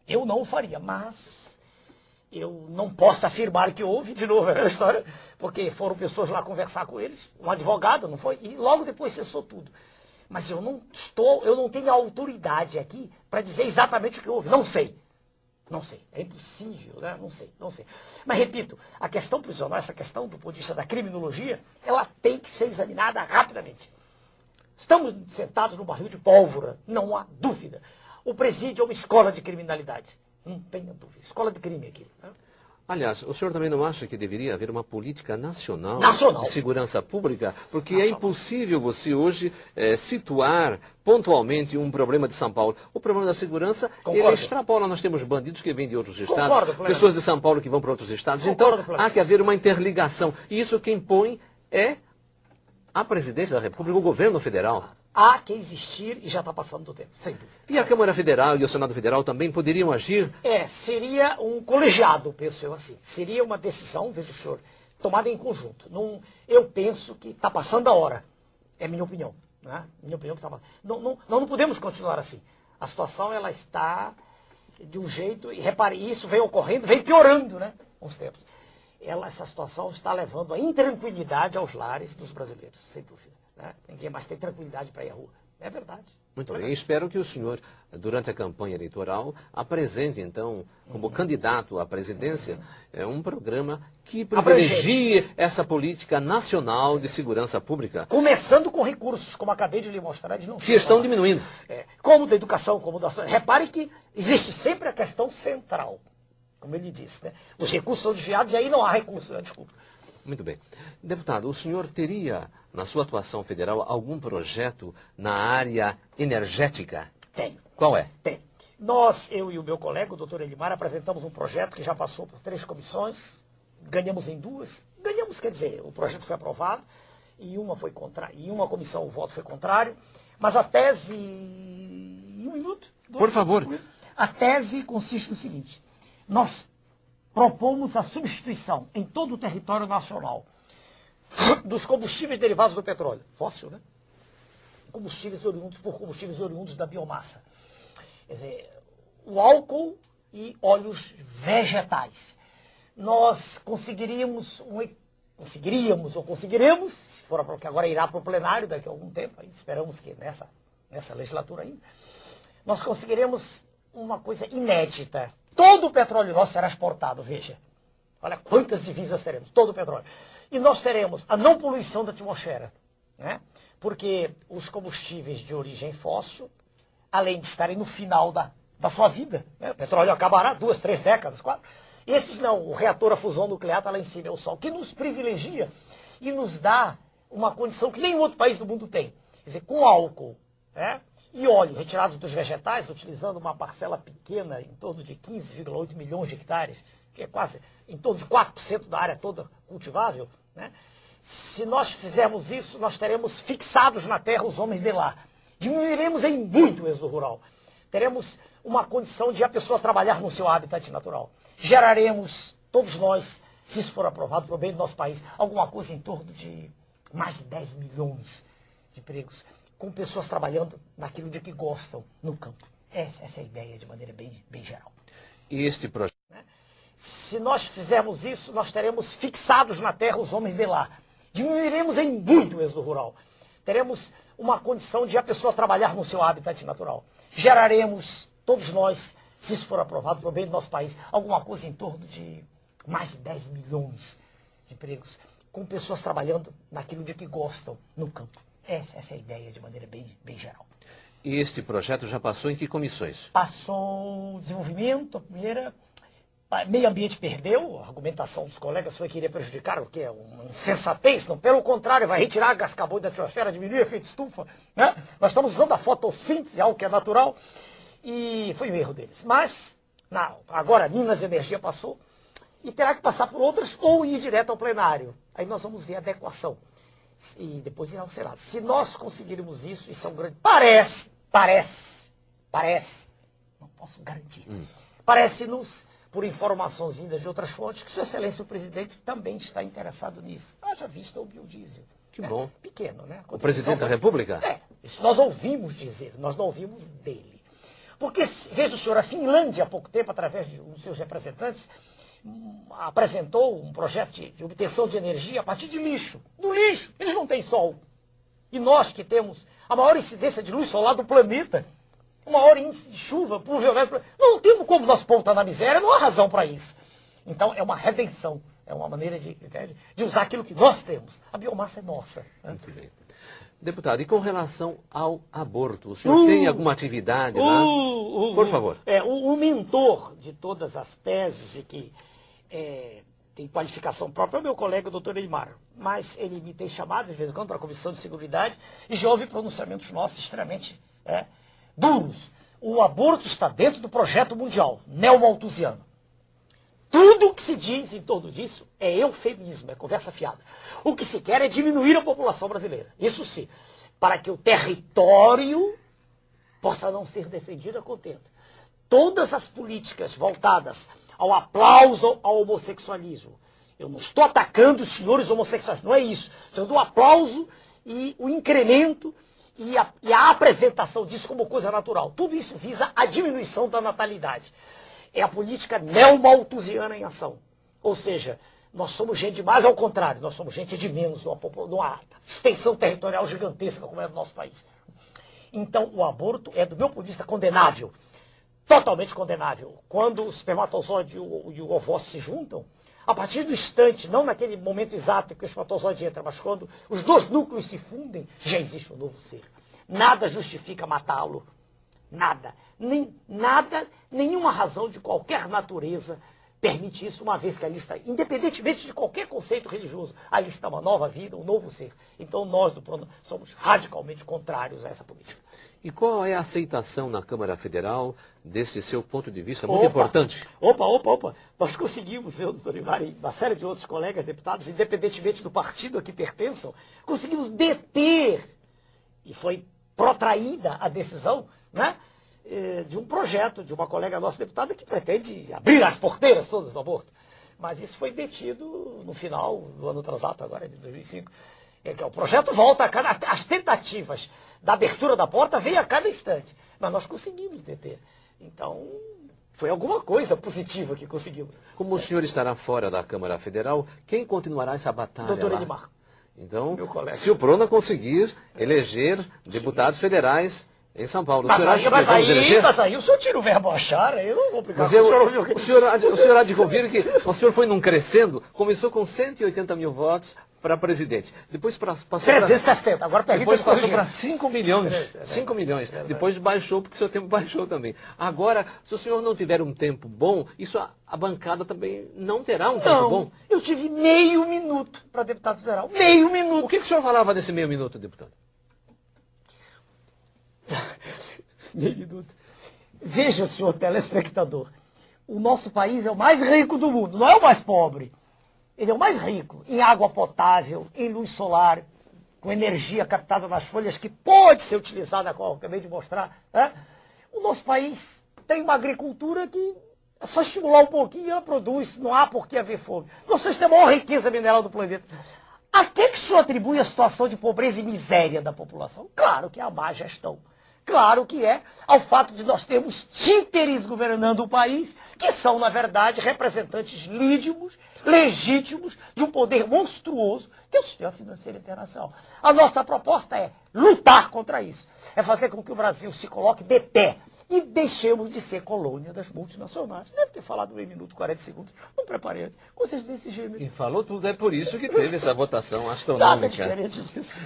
Eu não o faria, mas eu não posso afirmar que houve, de novo, a história, porque foram pessoas lá conversar com eles, um advogado, não foi? E logo depois cessou tudo. Mas eu não tenho autoridade aqui para dizer exatamente o que houve. Não sei. Não sei, é impossível, né? Não sei. Mas, repito, a questão prisional, essa questão do ponto de vista da criminologia, ela tem que ser examinada rapidamente. Estamos sentados no barril de pólvora, não há dúvida. O presídio é uma escola de criminalidade, não tenha dúvida. Escola de crime aqui. Né? Aliás, o senhor também não acha que deveria haver uma política nacional de segurança pública? Porque é impossível você hoje situar pontualmente um problema de São Paulo. O problema da segurança, ele extrapola. Nós temos bandidos que vêm de outros estados, pessoas de São Paulo que vão para outros estados. Então, há que haver uma interligação. E isso quem põe é a presidência da República, o governo federal. Há que existir e já está passando do tempo, sem dúvida. E a Câmara Federal e o Senado Federal também poderiam agir? Seria um colegiado, penso eu assim. Seria uma decisão, veja o senhor, tomada em conjunto. Eu penso que está passando a hora. É minha opinião. Né? Minha opinião que está passando. Não podemos continuar assim. A situação ela está de um jeito, e repare, isso vem ocorrendo, vem piorando, né, com os tempos. Essa situação está levando a intranquilidade aos lares dos brasileiros, sem dúvida. Né? Ninguém mais tem tranquilidade para ir à rua. É verdade. Muito bem. Espero que o senhor, durante a campanha eleitoral, apresente, então, como candidato à presidência, um programa que privilegie essa política nacional de segurança pública. Começando com recursos, como acabei de lhe mostrar, eles não que estão diminuindo. Como da educação, como da saúde. Repare que existe sempre a questão central, como ele disse. Né? Os recursos são desviados e aí não há recursos, né? Desculpa. Muito bem. Deputado, o senhor teria, na sua atuação federal, algum projeto na área energética? Tenho. Qual é? Tem. Eu e o meu colega, o doutor Elimar, apresentamos um projeto que já passou por 3 comissões, ganhamos em 2. Ganhamos, quer dizer, o projeto foi aprovado, e uma comissão o voto foi contrário, mas a tese... Um minuto? Por favor. A tese consiste no seguinte, nós propomos a substituição em todo o território nacional dos combustíveis derivados do petróleo, fóssil, né? Combustíveis oriundos da biomassa. Quer dizer, o álcool e óleos vegetais. Nós conseguiremos, se for porque agora irá para o plenário daqui a algum tempo, esperamos que nessa legislatura ainda, nós conseguiremos uma coisa inédita. Todo o petróleo nosso será exportado, veja. Olha quantas divisas teremos, todo o petróleo. E nós teremos a não poluição da atmosfera, né? Porque os combustíveis de origem fóssil, além de estarem no final da sua vida, né? O petróleo acabará 2, 3 décadas, 4. Esses não, o reator a fusão nuclear está lá em cima, é o Sol, que nos privilegia e nos dá uma condição que nenhum outro país do mundo tem. Quer dizer, com álcool, né? E óleo retirados dos vegetais, utilizando uma parcela pequena, em torno de 15,8 milhões de hectares, que é quase em torno de 4% da área toda cultivável, né? Se nós fizermos isso, nós teremos fixados na terra os homens de lá. Diminuiremos em muito o êxodo rural. Teremos uma condição de a pessoa trabalhar no seu habitat natural. Geraremos, todos nós, se isso for aprovado para o bem do nosso país, alguma coisa em torno de mais de 10 milhões de empregos, com pessoas trabalhando naquilo de que gostam no campo. Essa é a ideia de maneira bem geral. E este projeto? Se nós fizermos isso, nós teremos fixados na terra os homens de lá. Diminuiremos em muito o êxodo rural. Teremos uma condição de a pessoa trabalhar no seu habitat natural. Geraremos, todos nós, se isso for aprovado para o bem do nosso país, alguma coisa em torno de mais de 10 milhões de empregos, com pessoas trabalhando naquilo de que gostam, no campo. Essa é a ideia, de maneira bem geral. E este projeto já passou em que comissões? Passou desenvolvimento, a primeira. Meio ambiente perdeu, a argumentação dos colegas foi que iria prejudicar, o que é uma insensatez, não, pelo contrário, vai retirar gás carbônico da atmosfera, diminuir o efeito estufa, né? Nós estamos usando a fotossíntese, algo que é natural, e foi um erro deles. Mas, não, agora Minas Energia passou, e terá que passar por outras, ou ir direto ao plenário. Aí nós vamos ver a adequação, e depois irá ao Senado. Se nós conseguirmos isso é um grande... Parece, não posso garantir, parece-nos, por informações vindas de outras fontes, que Sua Excelência o Presidente também está interessado nisso. Haja vista o biodiesel. Que bom. Pequeno, né? O Presidente da República? Isso nós ouvimos dizer, nós não ouvimos dele. Porque, veja o senhor, a Finlândia, há pouco tempo, através de um dos seus representantes, apresentou um projeto de obtenção de energia a partir de lixo. Do lixo, eles não têm sol. E nós que temos a maior incidência de luz solar do planeta, o maior índice de chuva, provavelmente, não temos como nosso povo está na miséria, não há razão para isso. Então é uma redenção, é uma maneira de usar aquilo que nós temos. A biomassa é nossa. Né? Muito bem. Deputado, e com relação ao aborto, o senhor tem alguma atividade lá? Por favor. O mentor de todas as teses e que tem qualificação própria é o meu colega, o doutor Elimar. Mas ele me tem chamado de vez em quando para a Comissão de Seguridade e já houve pronunciamentos nossos extremamente duros. O aborto está dentro do projeto mundial, neomalthusiano. Tudo o que se diz em torno disso é eufemismo, é conversa fiada. O que se quer é diminuir a população brasileira. Isso sim, para que o território possa não ser defendido a contento. Todas as políticas voltadas ao aplauso ao homossexualismo. Eu não estou atacando os senhores homossexuais, não é isso. Estou dando o aplauso e o incremento e a apresentação disso como coisa natural. Tudo isso visa a diminuição da natalidade. É a política neomalthusiana em ação. Ou seja, nós somos gente de mais ao contrário, nós somos gente de menos, numa extensão territorial gigantesca como é no nosso país. Então, o aborto é, do meu ponto de vista, condenável. Totalmente condenável. Quando o espermatozoide e o ovócito se juntam, a partir do instante, não naquele momento exato em que o espermatozoide entra, mas quando os dois núcleos se fundem, já existe um novo ser. Nada justifica matá-lo. Nada. Nenhuma razão de qualquer natureza permite isso, uma vez que ali está, independentemente de qualquer conceito religioso, ali está uma nova vida, um novo ser. Então nós do PRONAF somos radicalmente contrários a essa política. E qual é a aceitação na Câmara Federal desse seu ponto de vista muito importante? Nós conseguimos, eu, doutor Ibar, e uma série de outros colegas deputados, independentemente do partido a que pertençam, conseguimos deter, e foi protraída a decisão, né, de um projeto de uma colega nossa deputada que pretende abrir as porteiras todas do aborto. Mas isso foi detido no final do ano transato, agora de 2005. O projeto volta a cada... As tentativas da abertura da porta vêm a cada instante. Mas nós conseguimos deter. Então, foi alguma coisa positiva que conseguimos. Como o senhor estará fora da Câmara Federal, quem continuará essa batalha Doutor lá? Elimar. Então, se o PRONAF conseguir eleger deputados federais em São Paulo, mas aí o senhor tira o verbo achar, eu não vou brigar com o senhor há de ouvir que o senhor foi num crescendo, começou com 180 mil votos para presidente, depois passou para 360, agora depois passou para 5 milhões, 5 milhões, depois baixou porque o seu tempo baixou também. Agora, se o senhor não tiver um tempo bom, isso a bancada também não terá um tempo bom. Eu tive meio minuto para deputado federal, meio minuto. O que o senhor falava nesse meio minuto, deputado? Meio minuto. Veja, senhor telespectador, o nosso país é o mais rico do mundo, não é o mais pobre. Ele é o mais rico em água potável, em luz solar, com energia captada nas folhas, que pode ser utilizada, como eu acabei de mostrar. Né? O nosso país tem uma agricultura que é só estimular um pouquinho e ela produz, não há por que haver fome. Nós temos a maior riqueza mineral do planeta. A que o senhor atribui a situação de pobreza e miséria da população? Claro que é a má gestão. Claro que é, ao fato de nós termos títeres governando o país, que são, na verdade, representantes legítimos de um poder monstruoso, que é o sistema financeiro internacional. A nossa proposta é lutar contra isso, é fazer com que o Brasil se coloque de pé e deixemos de ser colônia das multinacionais. Deve ter falado 1 minuto e 40 segundos, não preparei antes, coisas desse gênero. E falou tudo, é por isso que teve essa votação astronômica. Nada diferente disso.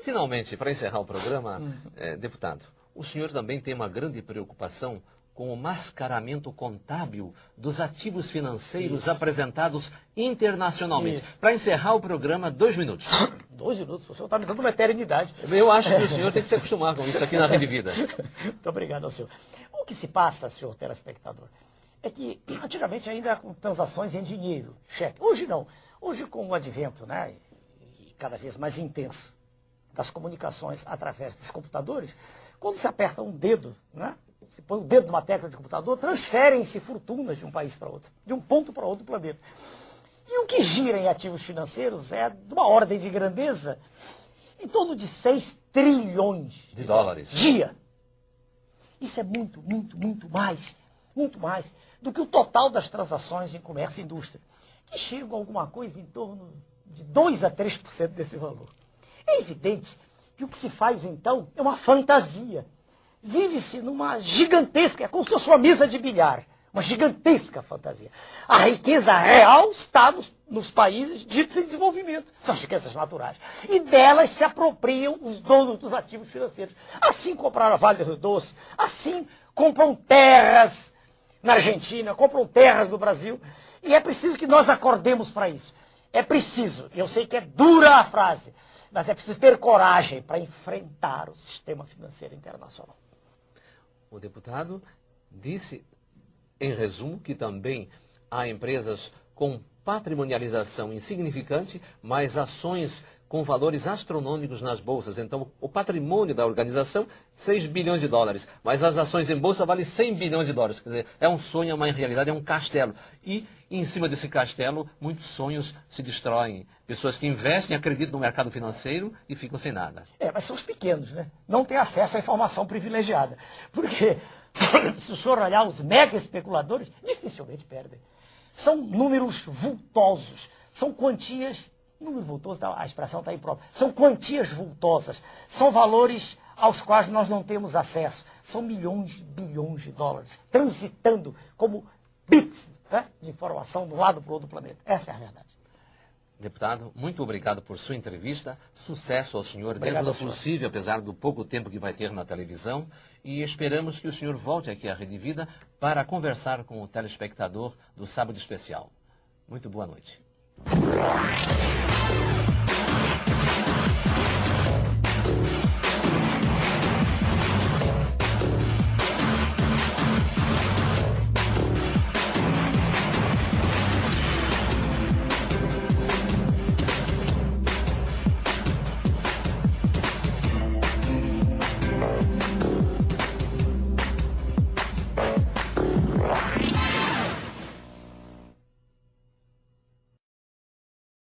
Finalmente, para encerrar o programa, deputado, o senhor também tem uma grande preocupação com o mascaramento contábil dos ativos financeiros apresentados internacionalmente. Para encerrar o programa, 2 minutos. 2 minutos? O senhor está me dando uma eternidade. Eu acho que o senhor tem que se acostumar com isso aqui na Rede Vida. Muito obrigado ao senhor. O que se passa, senhor telespectador, é que antigamente ainda com transações em dinheiro, cheque. Hoje não. Hoje com o advento, né, e cada vez mais intenso das comunicações através dos computadores, quando se aperta um dedo, né, se põe o dedo numa tecla de computador, transferem-se fortunas de um país para outro, de um ponto para outro do planeta. E o que gira em ativos financeiros é de uma ordem de grandeza em torno de 6 trilhões de dólares. Dia. Isso é muito mais do que o total das transações em comércio e indústria, que chegam a alguma coisa em torno de 2 a 3% desse valor. É evidente que o que se faz então é uma fantasia. Vive-se numa gigantesca, é como se fosse uma mesa de bilhar, uma gigantesca fantasia. A riqueza real está nos países ditos em desenvolvimento, são as riquezas naturais. E delas se apropriam os donos dos ativos financeiros. Assim compraram a Vale do Rio Doce, assim compram terras na Argentina, compram terras no Brasil. E é preciso que nós acordemos para isso. É preciso, eu sei que é dura a frase, mas é preciso ter coragem para enfrentar o sistema financeiro internacional. O deputado disse, em resumo, que também há empresas com patrimonialização insignificante, mas ações com valores astronômicos nas bolsas. Então, o patrimônio da organização, 6 bilhões de dólares, mas as ações em bolsa valem 100 bilhões de dólares. Quer dizer, é um sonho, mas em realidade é um castelo. E, em cima desse castelo, muitos sonhos se destroem. Pessoas que investem, acreditam no mercado financeiro e ficam sem nada. Mas são os pequenos, né? Não têm acesso à informação privilegiada. Porque, se o senhor olhar, os mega especuladores dificilmente perdem. São números vultosos, são quantias... Número vultoso, a expressão está imprópria. São quantias vultosas, são valores aos quais nós não temos acesso. São milhões, bilhões de dólares, transitando como bits, né, de informação de um lado para o outro do planeta. Essa é a verdade. Deputado, muito obrigado por sua entrevista. Sucesso ao senhor dentro do possível, apesar do pouco tempo que vai ter na televisão. E esperamos que o senhor volte aqui à Rede Vida para conversar com o telespectador do Sábado Especial. Muito boa noite.